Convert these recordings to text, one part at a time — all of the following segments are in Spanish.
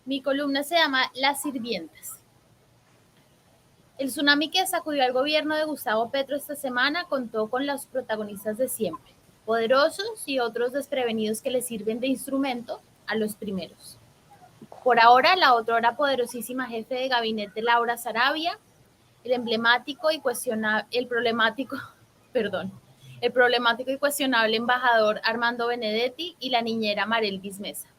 Mi columna se llama Las sirvientas. El tsunami que sacudió al gobierno de Gustavo Petro esta semana contó con los protagonistas de siempre, poderosos y otros desprevenidos que le sirven de instrumento a los primeros. Por ahora, la otrora poderosísima jefe de gabinete Laura Sarabia, el emblemático y el problemático y cuestionable embajador Armando Benedetti y la niñera Marelvis Mesa.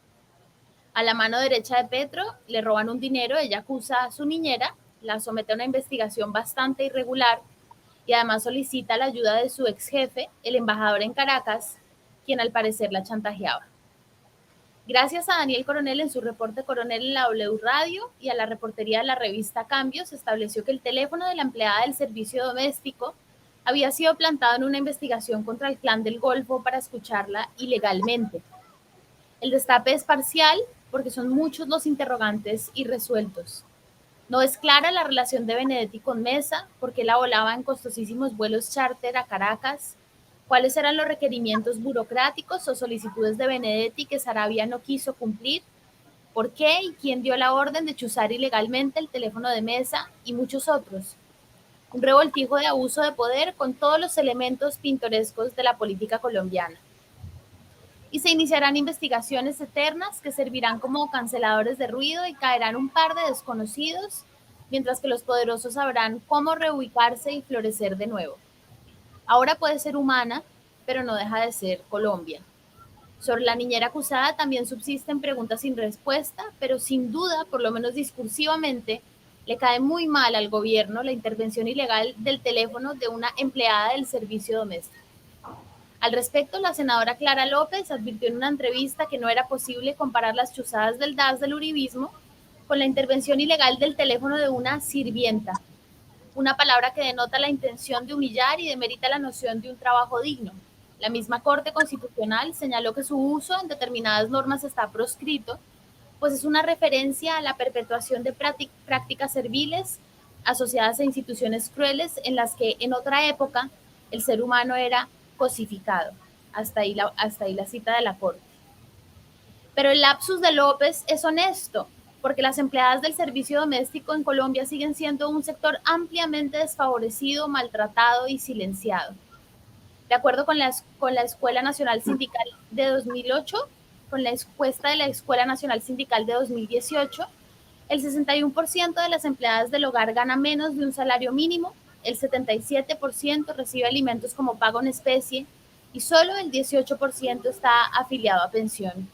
A la mano derecha de Petro le roban un dinero, ella acusa a su niñera, la somete a una investigación bastante irregular y además solicita la ayuda de su ex jefe, el embajador en Caracas, quien al parecer la chantajeaba. Gracias a Daniel Coronel en su reporte Coronel en la W Radio y a la reportería de la revista Cambio, se estableció que el teléfono de la empleada del servicio doméstico había sido plantado en una investigación contra el clan del Golfo para escucharla ilegalmente. El destape es parcial porque son muchos los interrogantes irresueltos. No es clara la relación de Benedetti con Mesa, porque la volaba en costosísimos vuelos charter a Caracas, cuáles eran los requerimientos burocráticos o solicitudes de Benedetti que Sarabia no quiso cumplir, por qué y quién dio la orden de chuzar ilegalmente el teléfono de Mesa y muchos otros. Un revoltijo de abuso de poder con todos los elementos pintorescos de la política colombiana. Y se iniciarán investigaciones eternas que servirán como canceladores de ruido y caerán un par de desconocidos, mientras que los poderosos sabrán cómo reubicarse y florecer de nuevo. Ahora puede ser humana, pero no deja de ser Colombia. Sobre la niñera acusada también subsisten preguntas sin respuesta, pero sin duda, por lo menos discursivamente, le cae muy mal al gobierno la intervención ilegal del teléfono de una empleada del servicio doméstico. Al respecto, la senadora Clara López advirtió en una entrevista que no era posible comparar las chuzadas del DAS del uribismo con la intervención ilegal del teléfono de una sirvienta, una palabra que denota la intención de humillar y demerita la noción de un trabajo digno. La misma Corte Constitucional señaló que su uso en determinadas normas está proscrito, pues es una referencia a la perpetuación de prácticas serviles asociadas a instituciones crueles en las que en otra época el ser humano era cosificado. Hasta ahí la cita de la Corte. Pero el lapsus de López es honesto, porque las empleadas del servicio doméstico en Colombia siguen siendo un sector ampliamente desfavorecido, maltratado y silenciado. De acuerdo con la Escuela Nacional Sindical de 2008, con la encuesta de la Escuela Nacional Sindical de 2018, el 61% de las empleadas del hogar gana menos de un salario mínimo, el 77% recibe alimentos como pago en especie y solo el 18% está afiliado a pensión.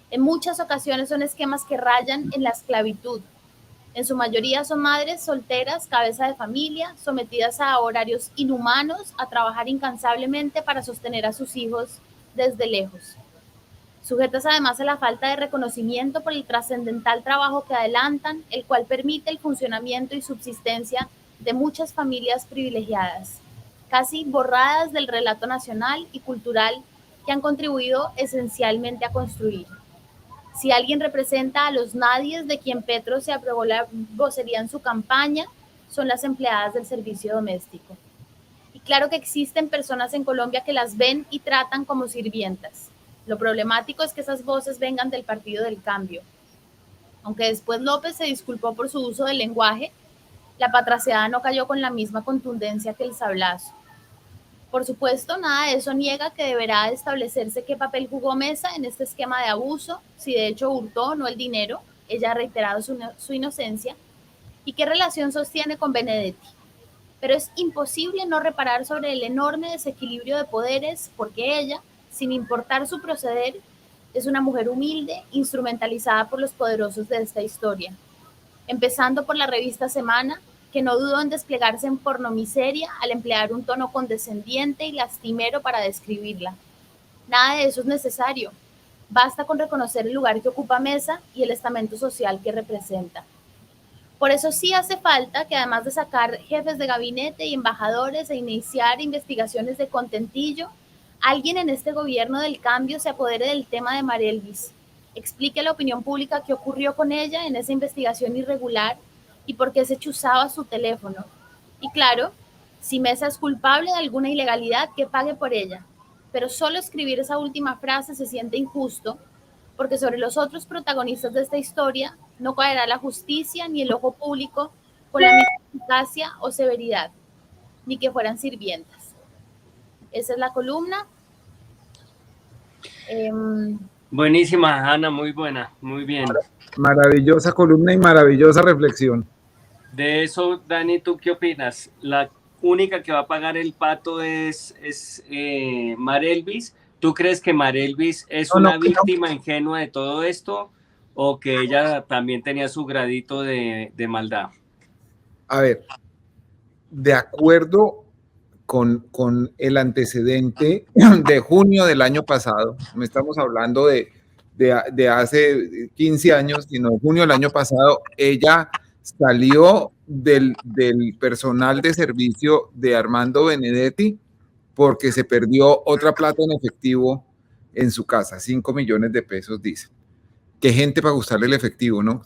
En muchas ocasiones son esquemas que rayan en la esclavitud. En su mayoría son madres solteras, cabeza de familia, sometidas a horarios inhumanos, a trabajar incansablemente para sostener a sus hijos desde lejos. Sujetas además a la falta de reconocimiento por el trascendental trabajo que adelantan, el cual permite el funcionamiento y subsistencia de muchas familias privilegiadas, casi borradas del relato nacional y cultural que han contribuido esencialmente a construir. Si alguien representa a los nadies de quien Petro se aprobó la vocería en su campaña, son las empleadas del servicio doméstico. Y claro que existen personas en Colombia que las ven y tratan como sirvientas. Lo problemático es que esas voces vengan del Partido del Cambio. Aunque después López se disculpó por su uso del lenguaje, la patraciada no cayó con la misma contundencia que el sablazo. Por supuesto, nada de eso niega que deberá establecerse qué papel jugó Mesa en este esquema de abuso, si de hecho hurtó o no el dinero, ella ha reiterado su inocencia, y qué relación sostiene con Benedetti. Pero es imposible no reparar sobre el enorme desequilibrio de poderes, porque ella, sin importar su proceder, es una mujer humilde, instrumentalizada por los poderosos de esta historia. Empezando por la revista Semana, que no dudó en desplegarse en pornomiseria al emplear un tono condescendiente y lastimero para describirla. Nada de eso es necesario. Basta con reconocer el lugar que ocupa Mesa y el estamento social que representa. Por eso sí hace falta que, además de sacar jefes de gabinete y embajadores e iniciar investigaciones de contentillo, alguien en este gobierno del cambio se apodere del tema de Marelvis, explique a la opinión pública qué ocurrió con ella en esa investigación irregular y por qué se chuzaba su teléfono. Y claro, si Mesa es culpable de alguna ilegalidad, que pague por ella. Pero solo escribir esa última frase se siente injusto, porque sobre los otros protagonistas de esta historia no caerá la justicia ni el ojo público con la misma eficacia o severidad, ni que fueran sirvientas. Esa es la columna. Buenísima, Ana, muy buena, muy bien. Maravillosa columna y maravillosa reflexión. De eso, Dani, ¿tú qué opinas? La única que va a pagar el pato es Marelvis. ¿Tú crees que Marelvis es una víctima ingenua de todo esto o que ella también tenía su gradito de maldad? A ver, de acuerdo con el antecedente de junio del año pasado, no estamos hablando de hace 15 años, sino de junio del año pasado, ella salió del personal de servicio de Armando Benedetti porque se perdió otra plata en efectivo en su casa, 5 millones de pesos, dice. Qué gente para gustarle el efectivo, ¿no?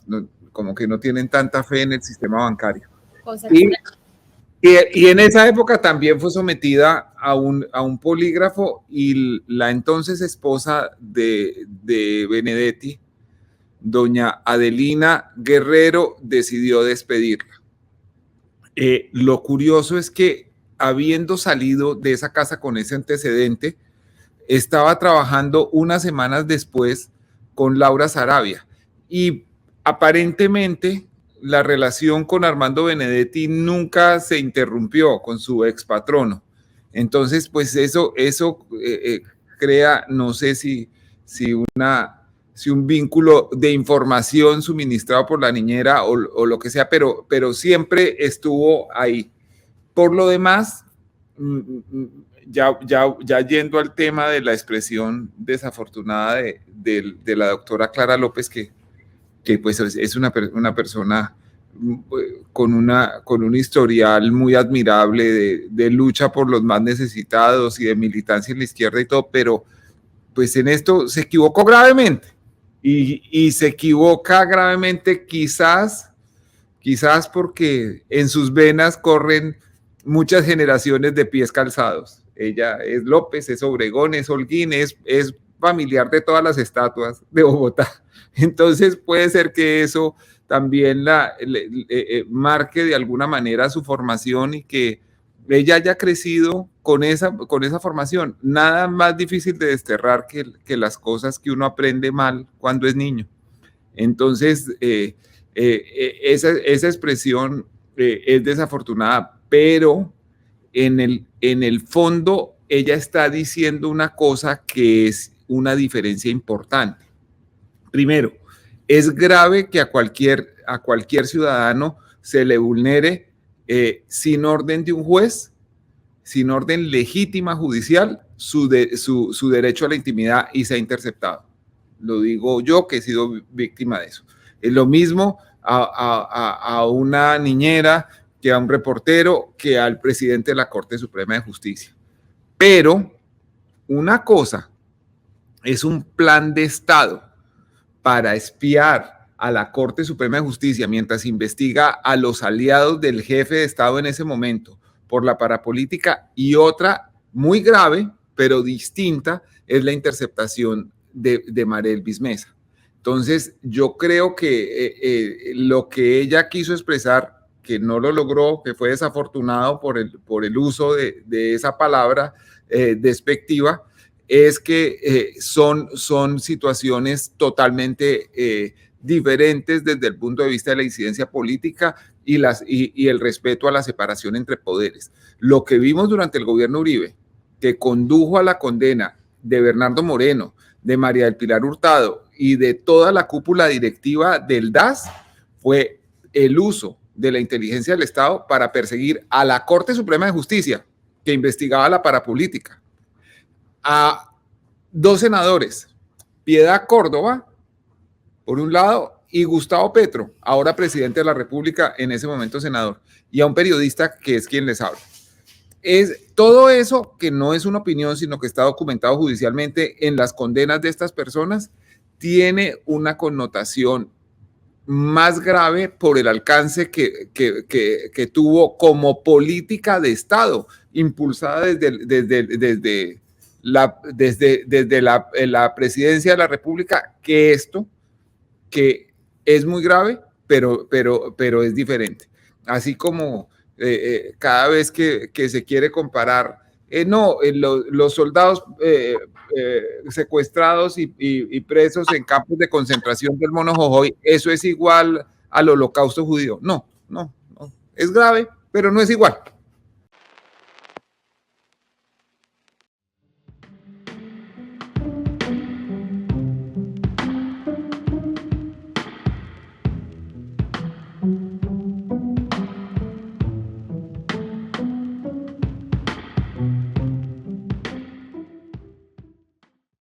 Como que no tienen tanta fe en el sistema bancario. Y en esa época también fue sometida a un polígrafo y la entonces esposa de Benedetti, doña Adelina Guerrero, decidió despedirla. Lo curioso es que habiendo salido de esa casa con ese antecedente, estaba trabajando unas semanas después con Laura Sarabia y aparentemente la relación con Armando Benedetti nunca se interrumpió con su ex patrono. Entonces, pues eso crea, no sé si un vínculo de información suministrado por la niñera o lo que sea, pero siempre estuvo ahí. Por lo demás, ya yendo al tema de la expresión desafortunada de la doctora Clara López, que pues es una persona con un historial muy admirable de lucha por los más necesitados y de militancia en la izquierda y todo, pero pues en esto se equivocó gravemente y se equivoca gravemente quizás porque en sus venas corren muchas generaciones de pies calzados. Ella es López, es Obregón, es Holguín, es familiar de todas las estatuas de Bogotá. Entonces puede ser que eso también marque de alguna manera su formación y que ella haya crecido con esa formación. Nada más difícil de desterrar que las cosas que uno aprende mal cuando es niño. Entonces, esa expresión es desafortunada, pero en el fondo ella está diciendo una cosa que es una diferencia importante. Primero, es grave que a cualquier ciudadano se le vulnere sin orden de un juez, sin orden legítima judicial, su derecho a la intimidad y sea interceptado. Lo digo yo que he sido víctima de eso. Es lo mismo a una niñera, que a un reportero, que al presidente de la Corte Suprema de Justicia. Pero una cosa es un plan de Estado para espiar a la Corte Suprema de Justicia mientras investiga a los aliados del jefe de Estado en ese momento por la parapolítica, y otra muy grave, pero distinta, es la interceptación de Marelvis Mesa. Entonces, yo creo que lo que ella quiso expresar, que no lo logró, que fue desafortunado por el uso de esa palabra despectiva, es que son situaciones totalmente diferentes desde el punto de vista de la incidencia política y el respeto a la separación entre poderes. Lo que vimos durante el gobierno Uribe, que condujo a la condena de Bernardo Moreno, de María del Pilar Hurtado y de toda la cúpula directiva del DAS, fue el uso de la inteligencia del Estado para perseguir a la Corte Suprema de Justicia, que investigaba la parapolítica, a dos senadores, Piedad Córdoba, por un lado, y Gustavo Petro, ahora presidente de la República, en ese momento senador, y a un periodista que es quien les habla. Es todo eso, que no es una opinión, sino que está documentado judicialmente en las condenas de estas personas, tiene una connotación más grave por el alcance que tuvo como política de Estado, impulsada desde la presidencia de la República, que esto, que es muy grave, pero es diferente. Así como cada vez que se quiere comparar, los soldados secuestrados y presos en campos de concentración del Mono Jojoy, eso es igual al holocausto judío. No, es grave, pero no es igual.